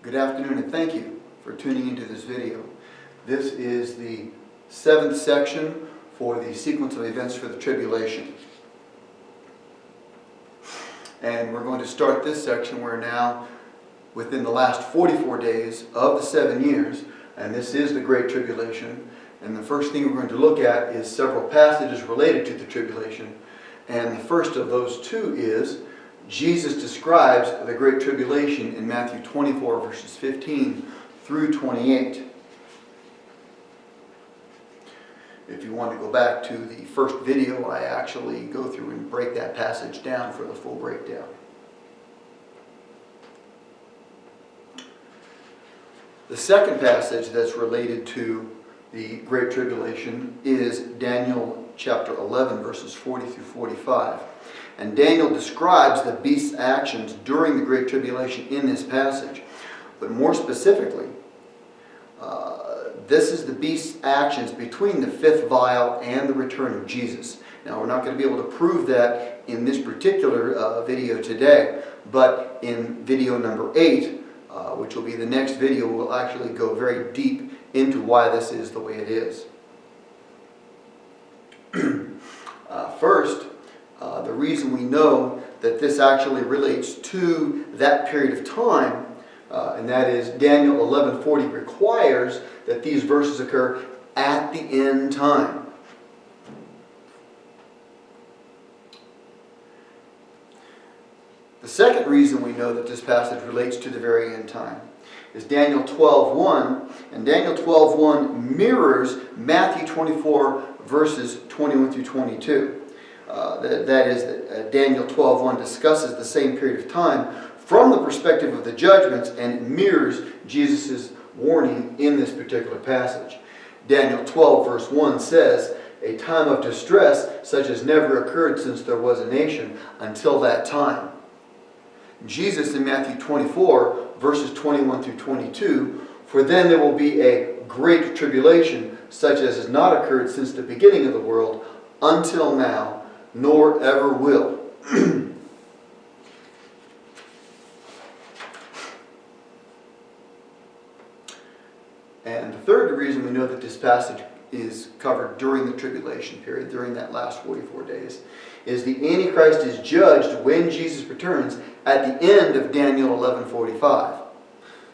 Good afternoon and thank you for tuning into this video. This is the 7th section for the sequence of events for the tribulation. And we're going to start this section. We're now within the last 44 days of the 7 years, and this is the Great Tribulation. And the first thing we're going to look at is several passages related to the tribulation. And the first of those two is Jesus describes the Great Tribulation in Matthew 24 verses 15 through 28. If you want to go back to the first video, I actually go through and break that passage down for the full breakdown. The second passage that's related to the Great Tribulation is Daniel chapter 11 verses 40 through 45. And Daniel describes the beast's actions during the Great Tribulation in this passage. But more specifically, this is the beast's actions between the fifth vial and the return of Jesus. Now, we're not going to be able to prove that in this particular video today, but in video number 8, which will be the next video, we'll actually go very deep into why this is the way it is. First, the reason we know that this actually relates to that period of time, and that is Daniel 11:40 requires that these verses occur at the end time. The second reason we know that this passage relates to the very end time is Daniel 12:1, and Daniel 12:1 mirrors Matthew 24 verses 21 through 22. That is, Daniel 12:1 discusses the same period of time from the perspective of the judgments, and it mirrors Jesus' warning in this particular passage. Daniel 12 verse 1 says, "A time of distress such as never occurred since there was a nation until that time." Jesus in Matthew 24 verses 21 through 22, "For then there will be a great tribulation such as has not occurred since the beginning of the world until now, nor ever will." And the third reason we know that this passage is covered during the tribulation period, during that last 44 days, is the Antichrist is judged when Jesus returns at the end of Daniel 11:45.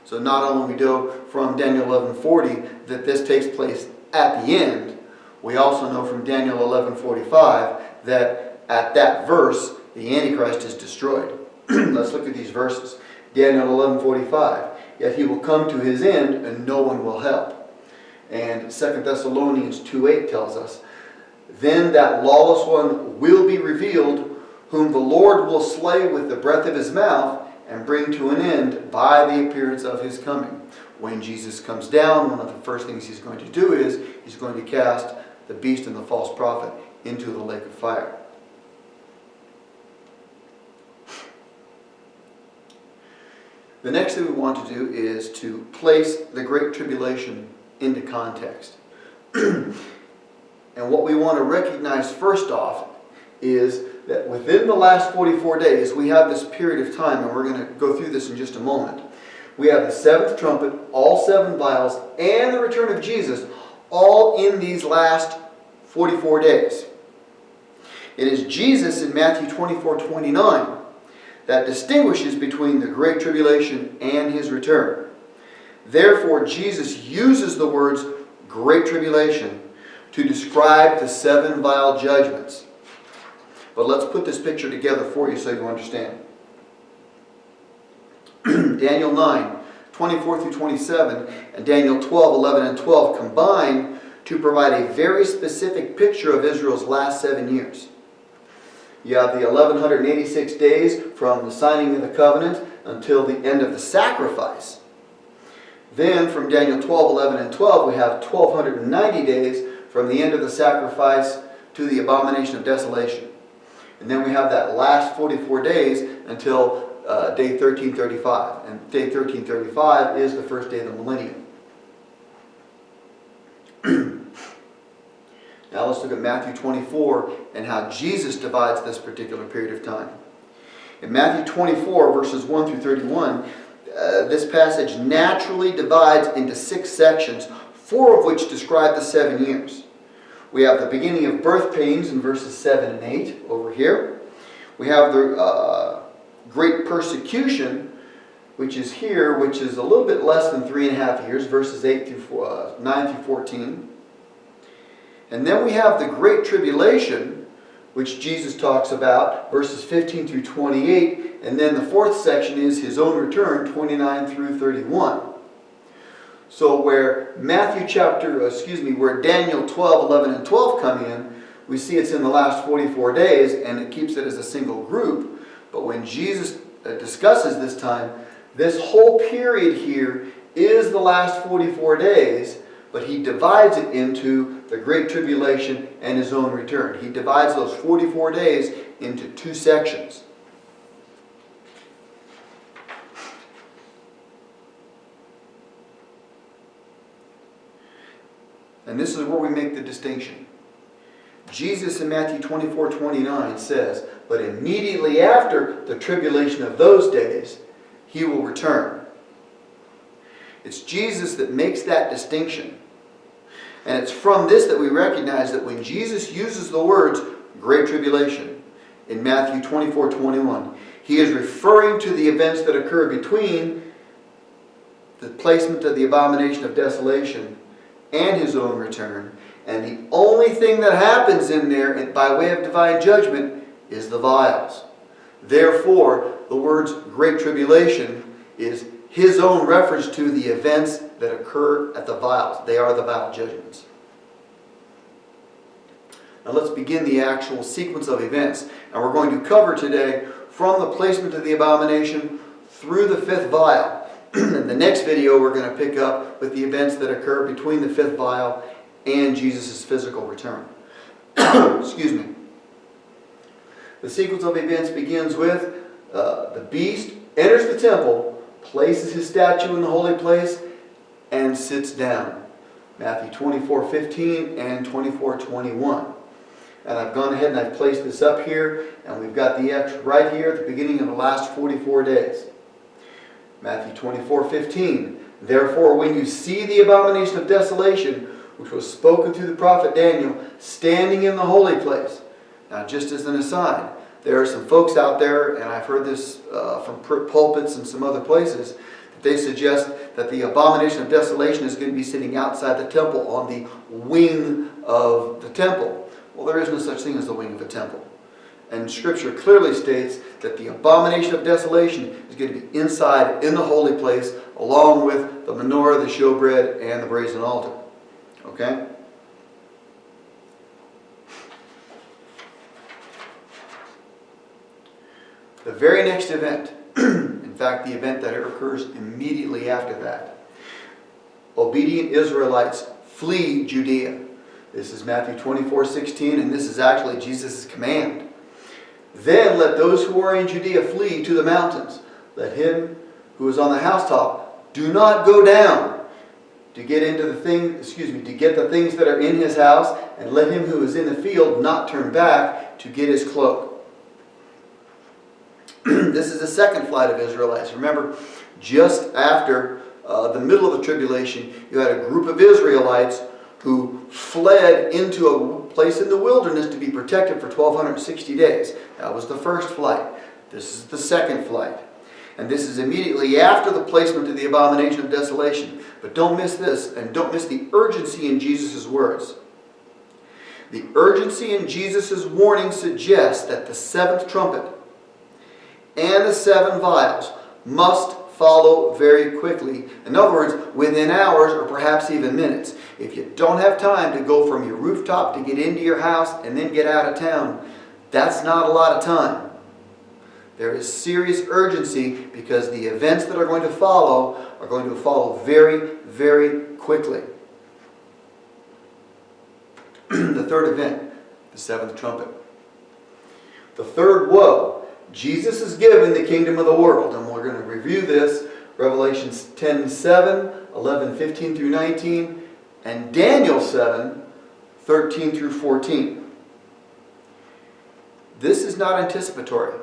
So not only we know from Daniel 11:40 that this takes place at the end, we also know from Daniel 11:45 that at that verse the Antichrist is destroyed. Let's look at these verses. Daniel 11:45, "Yet he will come to his end and no one will help." And 2 Thessalonians 2:8 tells us, "Then that lawless one will be revealed, whom the Lord will slay with the breath of his mouth and bring to an end by the appearance of his coming." When Jesus comes down, one of the first things he's going to do is he's going to cast the beast and the false prophet into the lake of fire. The next thing we want to do is to place the Great Tribulation into context. And what we want to recognize first off is that within the last 44 days, we have this period of time, and we're going to go through this in just a moment. We have the seventh trumpet, all 7 vials, and the return of Jesus, all in these last 44 days. It is Jesus in Matthew 24:29 that distinguishes between the Great Tribulation and his return. Therefore, Jesus uses the words Great Tribulation to describe the 7 vial judgments. But let's put this picture together for you so you understand. Daniel 9:24 through 27 and Daniel 12:11 and 12 combine to provide a very specific picture of Israel's last 7 years. You have the 1186 days from the signing of the covenant until the end of the sacrifice. Then from Daniel 12:11 and 12 we have 1290 days from the end of the sacrifice to the abomination of desolation. And then we have that last 44 days until day 1335. And day 1335 is the first day of the millennium. Now let's look at Matthew 24 and how Jesus divides this particular period of time. In Matthew 24, verses 1 through 31, this passage naturally divides into 6 sections, 4 of which describe the 7 years. We have the beginning of birth pains in verses 7 and 8 over here. We have the great persecution, which is here, which is a little bit less than 3.5 years, verses 9 through 14. And then we have the great tribulation, which Jesus talks about, verses 15 through 28. And then the 4th section is his own return, 29 through 31. So where where Daniel 12, 11, and 12 come in, we see it's in the last 44 days, and it keeps it as a single group. But when Jesus discusses this time, this whole period here is the last 44 days, but he divides it into the Great Tribulation and his own return. He divides those 44 days into 2 sections. And this is where we make the distinction. Jesus in Matthew 24:29 says, "But immediately after the tribulation of those days, he will return." It's Jesus that makes that distinction. And it's from this that we recognize that when Jesus uses the words Great Tribulation in Matthew 24:21, he is referring to the events that occur between the placement of the abomination of desolation and his own return. And the only thing that happens in there by way of divine judgment is the vials. Therefore, the words Great Tribulation is his own reference to the events that occur at the vials. They are the vial judgments. Now let's begin the actual sequence of events. And we're going to cover today from the placement of the abomination through the 5th vial. In the next video, we're going to pick up with the events that occur between the 5th vial and Jesus' physical return. Excuse me. The sequence of events begins with the beast enters the temple, places his statue in the holy place, and sits down. Matthew 24:15 and 24:21. And I've gone ahead and I've placed this up here, and we've got the X right here at the beginning of the last 44 days. Matthew 24:15. "Therefore, when you see the abomination of desolation, which was spoken through the prophet Daniel, standing in the holy place." Now, just as an aside, there are some folks out there, and I've heard this from pulpits and some other places, that they suggest that the abomination of desolation is going to be sitting outside the temple on the wing of the temple. Well, there is no such thing as the wing of a temple. And Scripture clearly states that the abomination of desolation is going to be inside in the holy place, along with the menorah, the showbread, and the brazen altar. Okay? The very next event, in fact, the event that occurs immediately after that, obedient Israelites flee Judea. This is Matthew 24:16, and this is actually Jesus' command. "Then let those who are in Judea flee to the mountains. Let him who is on the housetop do not go down to get the things that are in his house, and let him who is in the field not turn back to get his cloak." This is the second flight of Israelites. Remember, just after the middle of the tribulation, you had a group of Israelites who fled into a place in the wilderness to be protected for 1,260 days. That was the first flight. This is the second flight. And this is immediately after the placement of the abomination of desolation. But don't miss this, and don't miss the urgency in Jesus' words. The urgency in Jesus' warning suggests that the 7th trumpet and the 7 vials must follow very quickly. In other words, within hours or perhaps even minutes. If you don't have time to go from your rooftop to get into your house and then get out of town, that's not a lot of time. There is serious urgency because the events that are going to follow very, very quickly. The third event, the 7th trumpet. The third woe. Jesus is given the kingdom of the world, and we're going to review this, Revelation 10:7, 11:15 through 19, and Daniel 7:13 through 14. This is not anticipatory.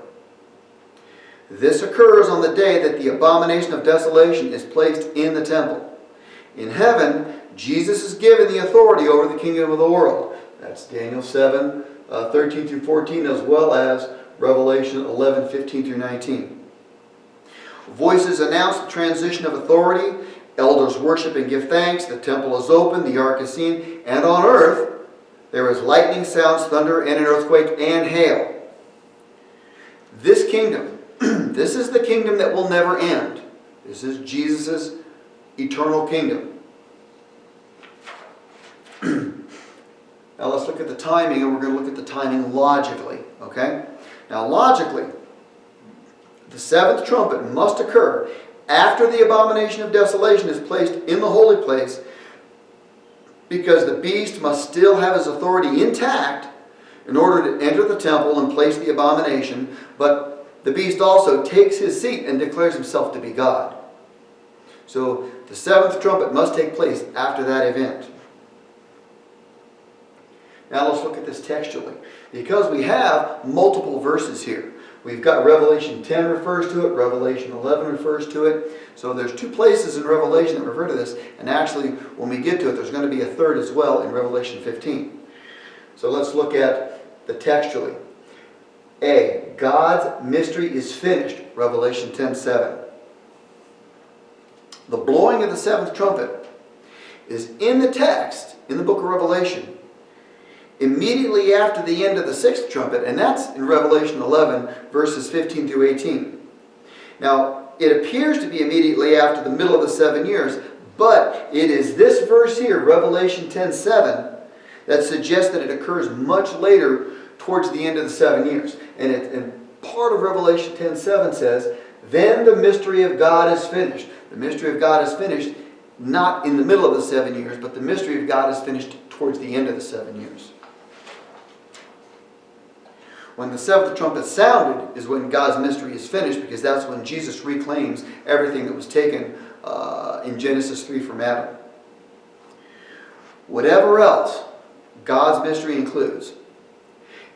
This occurs on the day that the abomination of desolation is placed in the temple. In heaven, Jesus is given the authority over the kingdom of the world. That's Daniel 7, 13 through 14, as well as Revelation 11, 15 through 19. Voices announce the transition of authority. Elders worship and give thanks. The temple is open. The ark is seen. And on earth, there is lightning, sounds, thunder, and an earthquake, and hail. This kingdom, this is the kingdom that will never end. This is Jesus' eternal kingdom. Now let's look at the timing, and we're going to look at the timing logically. Okay? Now logically, the seventh trumpet must occur after the abomination of desolation is placed in the holy place, because the beast must still have his authority intact in order to enter the temple and place the abomination, but the beast also takes his seat and declares himself to be God. So the seventh trumpet must take place after that event. Now let's look at this textually, because we have multiple verses here. We've got Revelation 10 refers to it, Revelation 11 refers to it. So there's two places in Revelation that refer to this, and actually when we get to it, there's going to be a third as well in Revelation 15. So let's look at the textually. A, God's mystery is finished, Revelation 10:7. The blowing of the seventh trumpet is in the text, in the book of Revelation, immediately after the end of the sixth trumpet, and that's in Revelation 11, verses 15 through 18. Now, it appears to be immediately after the middle of the 7 years, but it is this verse here, Revelation 10:7, that suggests that it occurs much later towards the end of the 7 years. And part of Revelation 10:7 says, then the mystery of God is finished. The mystery of God is finished not in the middle of the 7 years, but the mystery of God is finished towards the end of the 7 years. When the seventh trumpet sounded is when God's mystery is finished, because that's when Jesus reclaims everything that was taken in Genesis 3 from Adam. Whatever else God's mystery includes,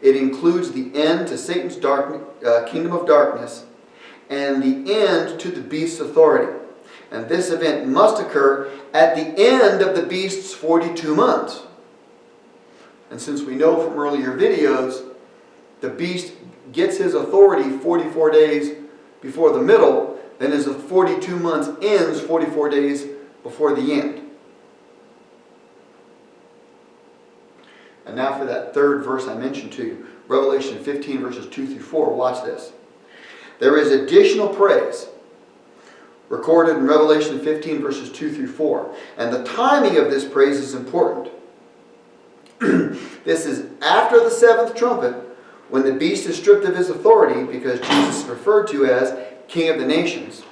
it includes the end to Satan's kingdom of darkness and the end to the beast's authority. And this event must occur at the end of the beast's 42 months. And since we know from earlier videos, the beast gets his authority 44 days before the middle, then his 42 months ends 44 days before the end. And now for that third verse I mentioned to you, Revelation 15 verses 2 through 4. Watch this. There is additional praise recorded in Revelation 15 verses 2 through 4. And the timing of this praise is important. This is after the seventh trumpet, when the beast is stripped of his authority, because Jesus is referred to as King of the Nations.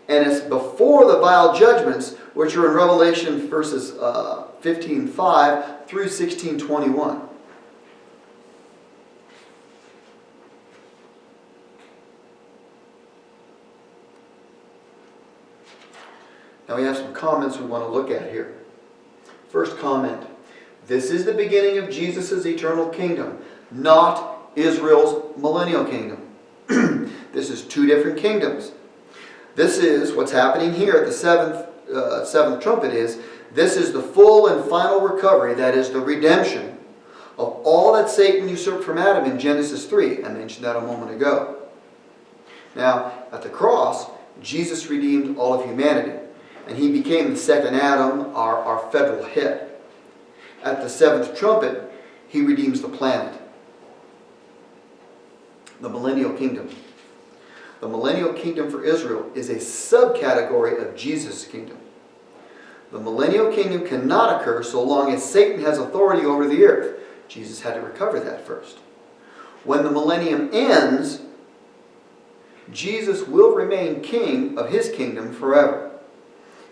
And it's before the vial judgments, which are in Revelation verses 15:5 through 16:21. Now we have some comments we want to look at here. First comment. This is the beginning of Jesus' eternal kingdom, not Israel's millennial kingdom. This is two different kingdoms. This is what's happening here at the seventh trumpet is, this is the full and final recovery, that is the redemption of all that Satan usurped from Adam in Genesis 3. I mentioned that a moment ago. Now, at the cross, Jesus redeemed all of humanity, and he became the second Adam, our federal head. At the seventh trumpet, he redeems the planet. The millennial kingdom. The millennial kingdom for Israel is a subcategory of Jesus' kingdom. The millennial kingdom cannot occur so long as Satan has authority over the earth. Jesus had to recover that first. When the millennium ends, Jesus will remain king of his kingdom forever.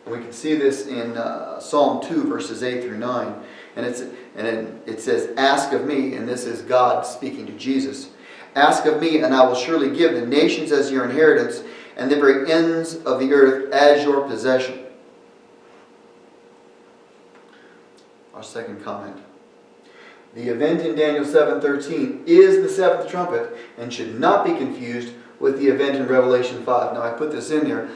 We can see this in Psalm 2, verses 8 through 9. And it says, ask of me, and this is God speaking to Jesus. Ask of me, and I will surely give the nations as your inheritance, and the very ends of the earth as your possession. Our second comment. The event in Daniel 7:13 is the seventh trumpet, and should not be confused with the event in Revelation 5. Now I put this in there.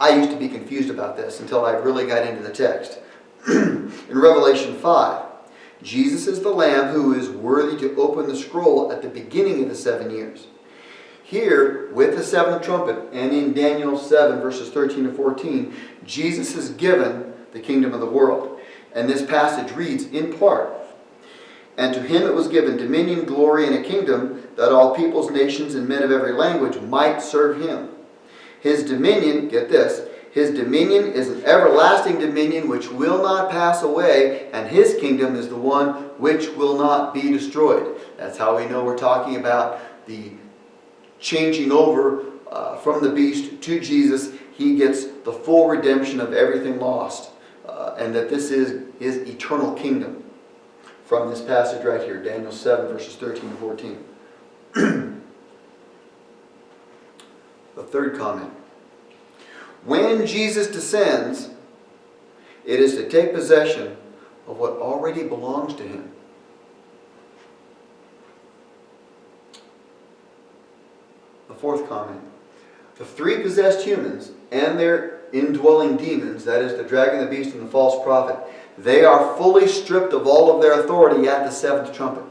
I used to be confused about this until I really got into the text. In Revelation 5, Jesus is the Lamb who is worthy to open the scroll at the beginning of the 7 years. Here, with the seventh trumpet, and in Daniel 7, verses 13 to 14, Jesus is given the kingdom of the world. And this passage reads, in part, "And to him it was given dominion, glory, and a kingdom, that all peoples, nations, and men of every language might serve him. His dominion," get this, "his dominion is an everlasting dominion which will not pass away, and his kingdom is the one which will not be destroyed." That's how we know we're talking about the changing over from the beast to Jesus. He gets the full redemption of everything lost, and that this is his eternal kingdom. From this passage right here, Daniel 7, verses 13 to 14. The third comment. When Jesus descends, it is to take possession of what already belongs to him. The fourth comment. The three possessed humans and their indwelling demons, that is the dragon, the beast, and the false prophet, they are fully stripped of all of their authority at the seventh trumpet.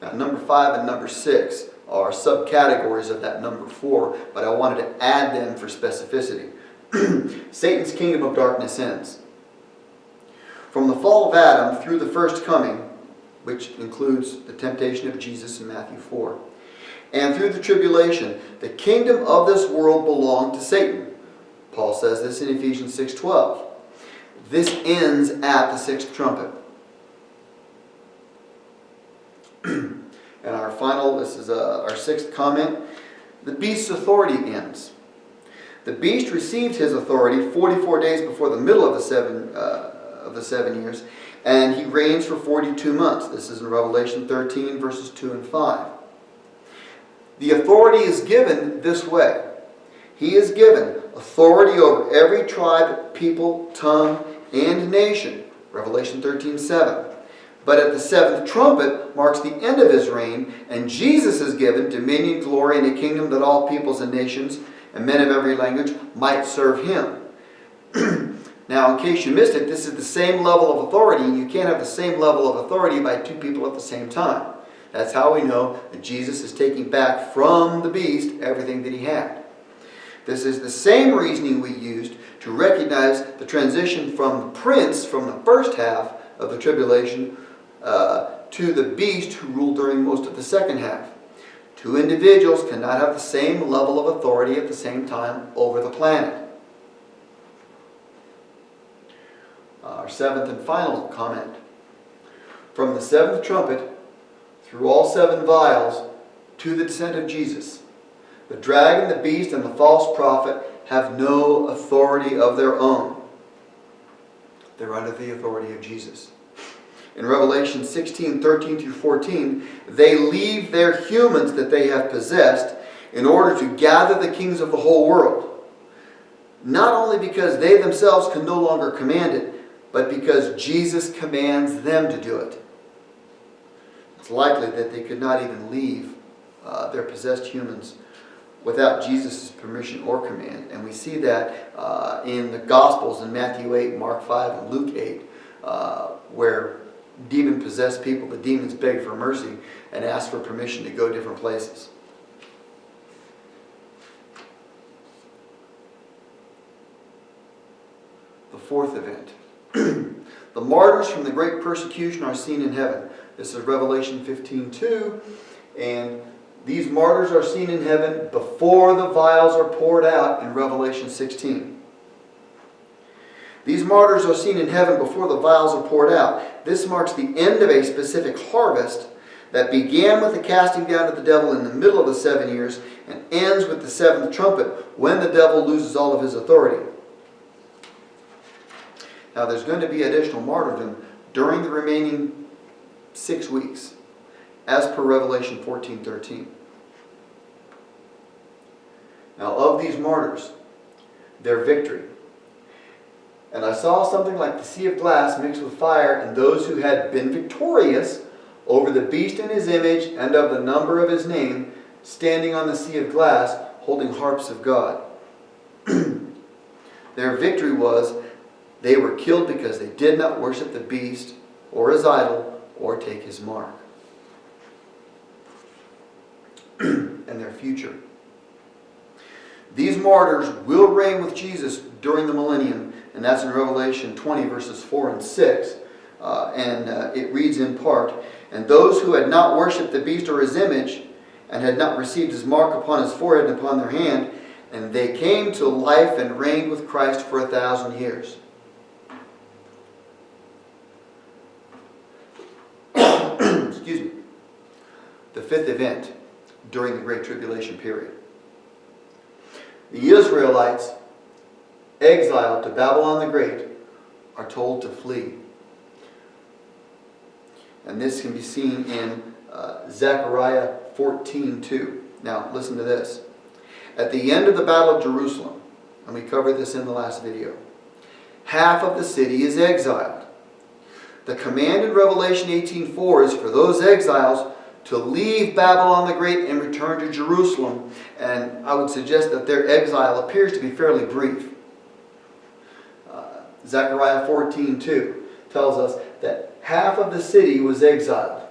Now, number 5 and number 6 are subcategories of that number 4, but I wanted to add them for specificity. Satan's kingdom of darkness ends. From the fall of Adam through the first coming, which includes the temptation of Jesus in Matthew 4, and through the tribulation, the kingdom of this world belonged to Satan. Paul says this in Ephesians 6:12. This ends at the sixth trumpet. And our final, this is our sixth comment. The beast's authority ends. The beast received his authority 44 days before the middle of the 7 years, and he reigns for 42 months. This is in Revelation 13, verses 2 and 5. The authority is given this way. He is given authority over every tribe, people, tongue, and nation. Revelation 13:7. But at the seventh trumpet marks the end of his reign, and Jesus is given dominion, glory, and a kingdom that all peoples and nations and men of every language might serve him. Now, in case you missed it, this is the same level of authority. You can't have the same level of authority by two people at the same time. That's how we know that Jesus is taking back from the beast everything that he had. This is the same reasoning we used to recognize the transition from the prince, from the first half of the tribulation, to the beast who ruled during most of the second half. Two individuals cannot have the same level of authority at the same time over the planet. Our seventh and final comment. From the seventh trumpet through all 7 vials to the descent of Jesus, the dragon, the beast, and the false prophet have no authority of their own. They're under the authority of Jesus. In Revelation 16, 13 through 14, they leave their humans that they have possessed in order to gather the kings of the whole world. Not only because they themselves can no longer command it, but because Jesus commands them to do it. It's likely that they could not even leave their possessed humans without Jesus' permission or command. And we see that in the Gospels in Matthew 8, Mark 5, and Luke 8, where demon-possessed people, the demons beg for mercy and ask for permission to go different places. The fourth event. The martyrs from the great persecution are seen in heaven. This is Revelation 15:2, and these martyrs are seen in heaven before the vials are poured out in Revelation 16. These martyrs are seen in heaven before the vials are poured out. This marks the end of a specific harvest that began with the casting down of the devil in the middle of the 7 years and ends with the seventh trumpet when the devil loses all of his authority. Now there's going to be additional martyrdom during the remaining 6 weeks, as per Revelation 14:13. Now of these martyrs, their victory. And I saw something like the sea of glass mixed with fire, and those who had been victorious over the beast and his image, and of the number of his name, standing on the sea of glass, holding harps of God. Their victory was they were killed because they did not worship the beast or his idol or take his mark. And their future. These martyrs will reign with Jesus during the millennium, and that's in Revelation 20 verses 4 and 6. It reads in part, "And those who had not worshipped the beast or his image, and had not received his mark upon his forehead and upon their hand, and they came to life and reigned with Christ for 1,000 years." Excuse me. The fifth event during the Great Tribulation period. The Israelites, exiled to Babylon the Great, are told to flee. And this can be seen in Zechariah 14:2. Now, listen to this. At the end of the Battle of Jerusalem, and we covered this in the last video, half of the city is exiled. The command in Revelation 18:4 is for those exiles to leave Babylon the Great and return to Jerusalem. And I would suggest that their exile appears to be fairly brief. Zechariah 14:2 tells us that half of the city was exiled.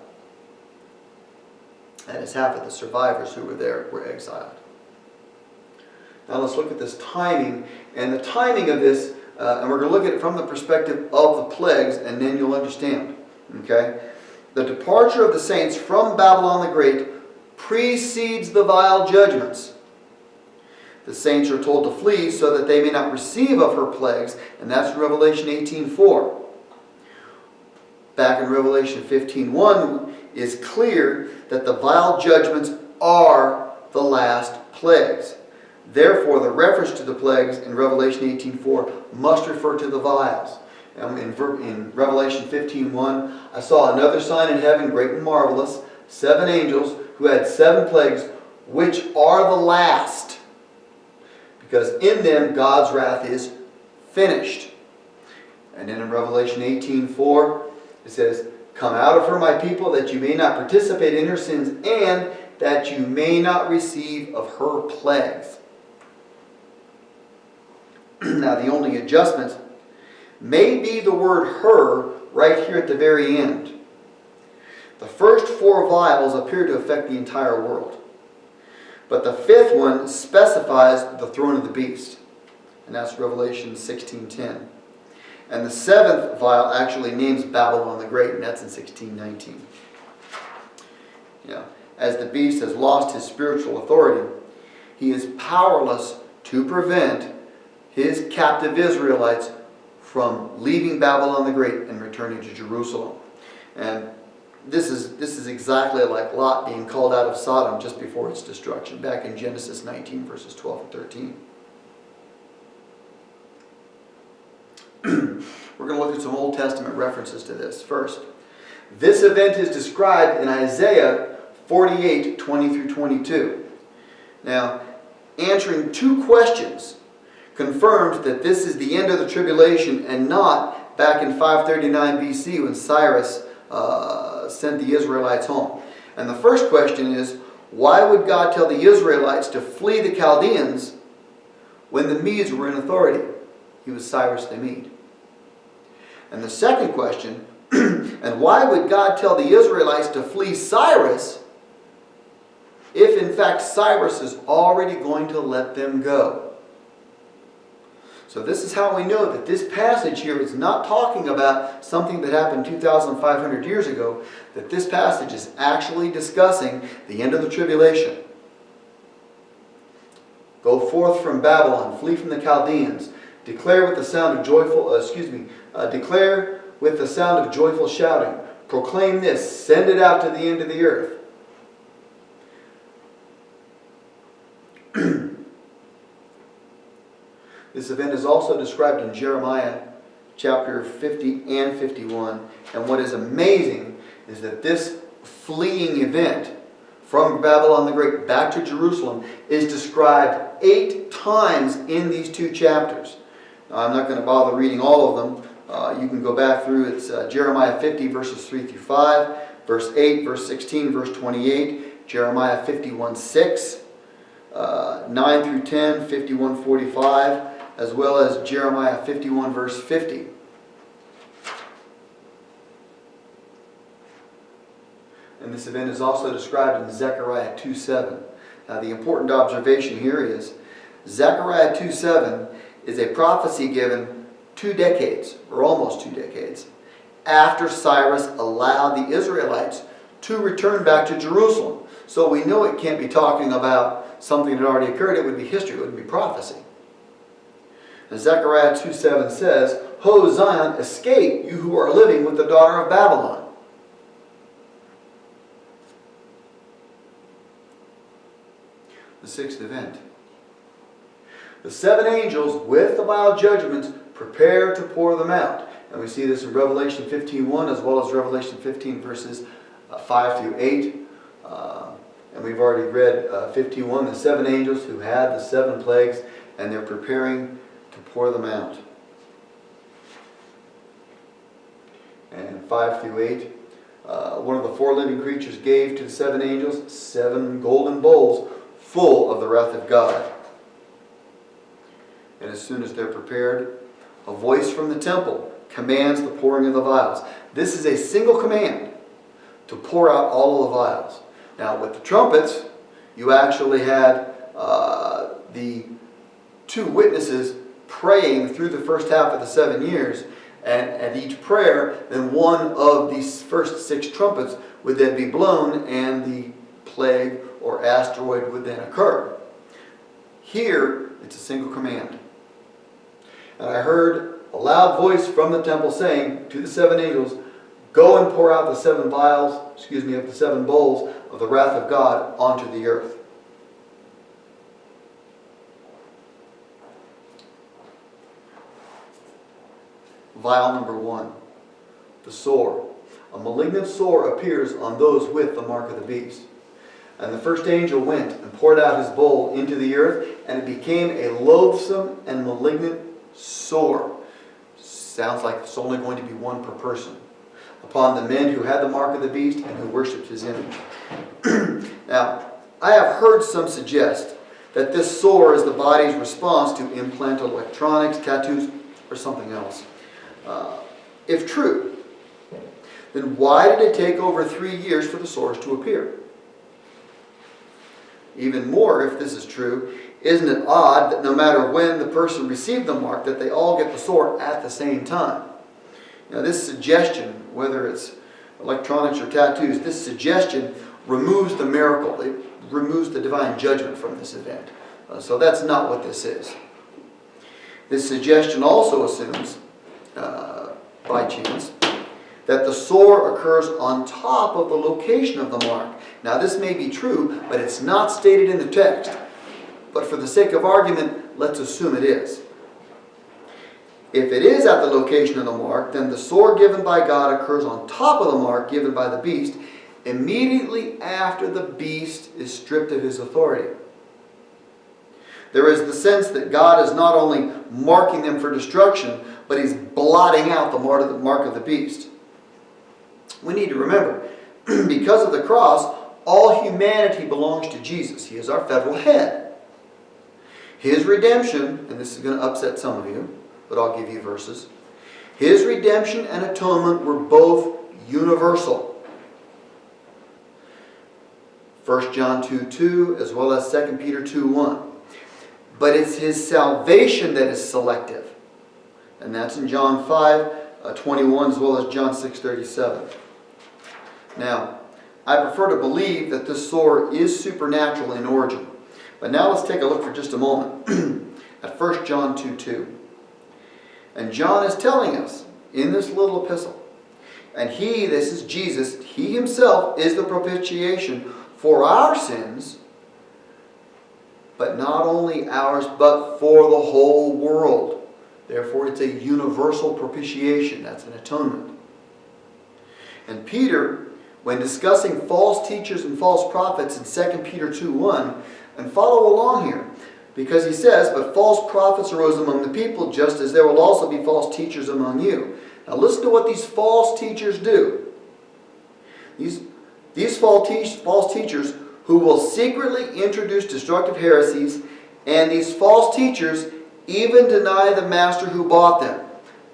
That is, half of the survivors who were there were exiled. Now let's look at this timing. And the timing of this, and we're going to look at it from the perspective of the plagues, and then you'll understand. Okay? The departure of the saints from Babylon the Great precedes the vial judgments. The saints are told to flee so that they may not receive of her plagues, and that's Revelation 18:4. Back in Revelation 15:1 is clear that the vial judgments are the last plagues. Therefore, the reference to the plagues in Revelation 18:4 must refer to the vials. In Revelation 15:1, I saw another sign in heaven, great and marvelous, 7 angels who had 7 plagues, which are the last, because in them God's wrath is finished. And then in Revelation 18:4, it says, "Come out of her, my people, that you may not participate in her sins, and that you may not receive of her plagues." Now, the only adjustment may be the word "her" right here at the very end. The first 4 vials appear to affect the entire world. But the 5th one specifies the throne of the beast. And that's Revelation 16:10. And the 7th vial actually names Babylon the Great, and that's in 16:19. As the beast has lost his spiritual authority, he is powerless to prevent his captive Israelites from leaving Babylon the Great and returning to Jerusalem. And this is exactly like Lot being called out of Sodom just before its destruction, back in Genesis 19, verses 12 and 13. We're going to look at some Old Testament references to this. First, this event is described in Isaiah 48:20 through 22. Now, answering 2 questions confirms that this is the end of the tribulation and not back in 539 BC when Cyrus sent the Israelites home. And the first question is, why would God tell the Israelites to flee the Chaldeans when the Medes were in authority? He was Cyrus the Mede. And the second question, and why would God tell the Israelites to flee Cyrus if in fact Cyrus is already going to let them go? So this is how we know that this passage here is not talking about something that happened 2,500 years ago, that this passage is actually discussing the end of the tribulation. Go forth from Babylon, flee from the Chaldeans, declare with the sound of joyful shouting, proclaim this, send it out to the end of the earth. This event is also described in Jeremiah chapter 50 and 51. And what is amazing is that this fleeing event from Babylon the Great back to Jerusalem is described 8 times in these 2 chapters. Now, I'm not going to bother reading all of them. You can go back through. It's Jeremiah 50 verses 3 through 5, verse 8, verse 16, verse 28, Jeremiah 51:6, 9 through 10, 51:45, as well as Jeremiah 51, verse 50. And this event is also described in Zechariah 2:7. Now the important observation here is Zechariah 2:7 is a prophecy given 2 decades, or almost 2 decades, after Cyrus allowed the Israelites to return back to Jerusalem. So we know it can't be talking about something that already occurred. It would be history. It would be prophecy. And Zechariah 2:7 says, "Ho, Zion, escape, you who are living with the daughter of Babylon." The 6th event. The 7 angels with the vial judgments prepare to pour them out. And we see this in Revelation 15:1 as well as Revelation 15 verses 5 through 8. And we've already read 51, the 7 angels who had the 7 plagues, and they're preparing to pour them out. And 5 through 8, one of the 4 living creatures gave to the 7 angels 7 golden bowls full of the wrath of God. And as soon as they're prepared, a voice from the temple commands the pouring of the vials. This is a single command to pour out all of the vials. Now with the trumpets, you actually had the 2 witnesses praying through the first half of the 7 years, and at each prayer, then one of these first 6 trumpets would then be blown, and the plague or asteroid would then occur. Here, it's a single command. And I heard a loud voice from the temple saying to the 7 angels, "Go and pour out the 7 vials, of the 7 bowls of the wrath of God onto the earth." Vial number 1, the sore. A malignant sore appears on those with the mark of the beast. And the first angel went and poured out his bowl into the earth, and it became a loathsome and malignant sore. Sounds like it's only going to be 1 per person. Upon the men who had the mark of the beast and who worshipped his image. Now, I have heard some suggest that this sore is the body's response to implanted electronics, tattoos, or something else. If true, then why did it take over 3 years for the sores to appear? Even more, if this is true, isn't it odd that no matter when the person received the mark, that they all get the sore at the same time? Now this suggestion, whether it's electronics or tattoos, this suggestion removes the miracle. It removes the divine judgment from this event. So that's not what this is. This suggestion also assumes, by chance, that the sore occurs on top of the location of the mark. Now this may be true, but it's not stated in the text. But for the sake of argument, let's assume it is. If it is at the location of the mark, then the sore given by God occurs on top of the mark given by the beast, immediately after the beast is stripped of his authority. There is the sense that God is not only marking them for destruction, but he's blotting out the mark of the beast. We need to remember, because of the cross, all humanity belongs to Jesus. He is our federal head. His redemption, and this is going to upset some of you, but I'll give you verses. His redemption and atonement were both universal. 1 John 2:2 as well as 2 Peter 2:1. But it's his salvation that is selective. And that's in John 5:21 as well as John 6:37. Now, I prefer to believe that this sore is supernatural in origin. But now let's take a look for just a moment at 1 John 2:2. And John is telling us in this little epistle, and he, this is Jesus, he himself is the propitiation for our sins, but not only ours, but for the whole world. Therefore, it's a universal propitiation. That's an atonement. And Peter, when discussing false teachers and false prophets in 2 Peter 2:1, and follow along here, because he says, but false prophets arose among the people, just as there will also be false teachers among you. Now listen to what these false teachers do. These false teachers who will secretly introduce destructive heresies, and these false teachers even deny the master who bought them.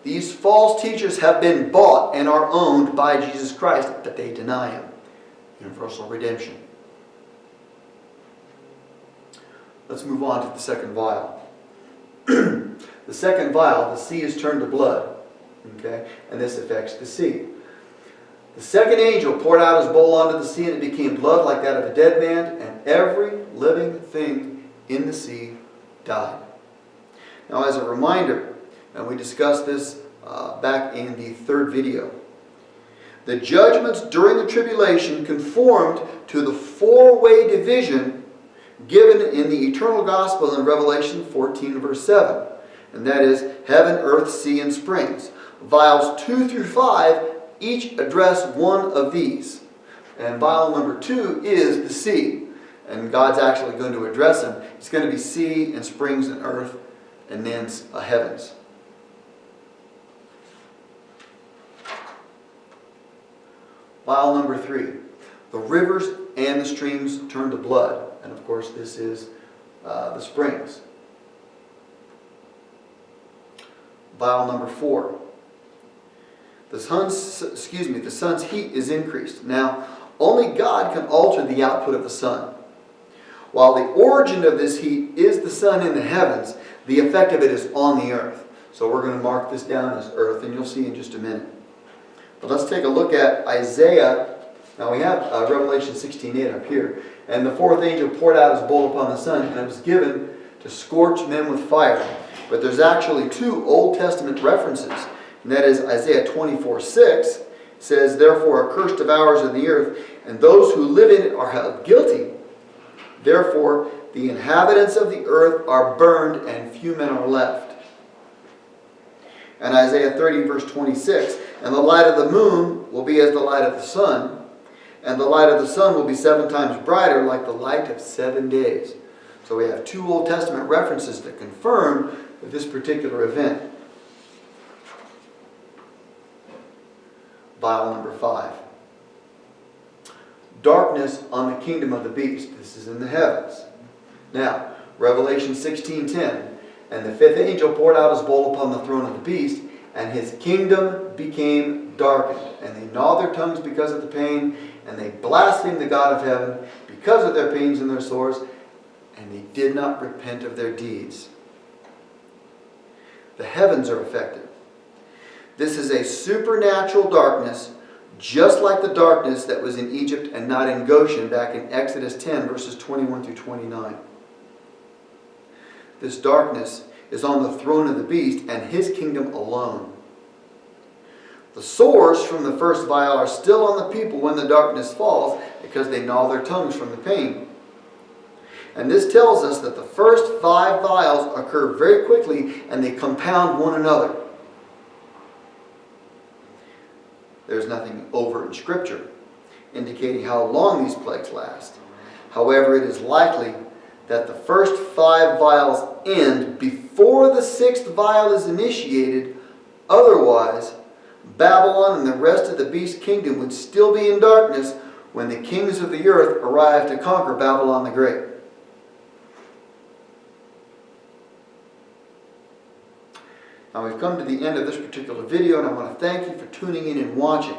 These false teachers have been bought and are owned by Jesus Christ, but they deny Him. Universal redemption. Let's move on to the second vial. The second vial, the sea is turned to blood. Okay? And this affects the sea. The second angel poured out his bowl onto the sea, and it became blood like that of a dead man, and every living thing in the sea died. Now, as a reminder, and we discussed this back in the third video, the judgments during the tribulation conformed to the four-way division given in the eternal gospel in Revelation 14 verse 7. And that is heaven, earth, sea, and springs. Vials 2 through 5 each address one of these. And vial number 2 is the sea. And God's actually going to address them. It's going to be sea and springs and earth and then heavens. Vial number 3. The rivers and the streams turn to blood. And of course this is the springs. Vial number 4. The sun's heat is increased. Now, only God can alter the output of the sun. While the origin of this heat is the sun in the heavens, the effect of it is on the earth. So we're going to mark this down as earth, and you'll see in just a minute. But let's take a look at Isaiah. Now we have Revelation 16:8 up here. And the fourth angel poured out his bowl upon the sun, and it was given to scorch men with fire. But there's actually 2 Old Testament references. And that is Isaiah 24:6 says, "Therefore a curse devours of the earth, and those who live in it are held guilty. Therefore the inhabitants of the earth are burned, and few men are left." And Isaiah 30 verse 26, "And the light of the moon will be as the light of the sun, and the light of the sun will be 7 times brighter, like the light of 7 days." So we have 2 Old Testament references that confirm this particular event. Vial number 5. Darkness on the kingdom of the beast. This is in the heavens. Now, Revelation 16:10. "And the 5th angel poured out his bowl upon the throne of the beast, and his kingdom became darkened. And they gnawed their tongues because of the pain, and they blasphemed the God of heaven because of their pains and their sores, and they did not repent of their deeds." The heavens are affected. This is a supernatural darkness, just like the darkness that was in Egypt and not in Goshen back in Exodus 10 verses 21 through 29. This darkness is on the throne of the beast and his kingdom alone. The sores from the first vial are still on the people when the darkness falls, because they gnaw their tongues from the pain. And this tells us that the first 5 vials occur very quickly and they compound one another. There's nothing over in Scripture indicating how long these plagues last. However, it is likely that the first 5 vials end before the 6th vial is initiated. Otherwise, Babylon and the rest of the beast kingdom would still be in darkness when the kings of the earth arrive to conquer Babylon the Great. Now we've come to the end of this particular video, and I want to thank you for tuning in and watching.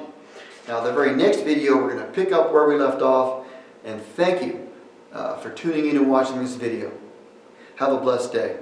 Now the very next video we're going to pick up where we left off, and thank you for tuning in and watching this video. Have a blessed day.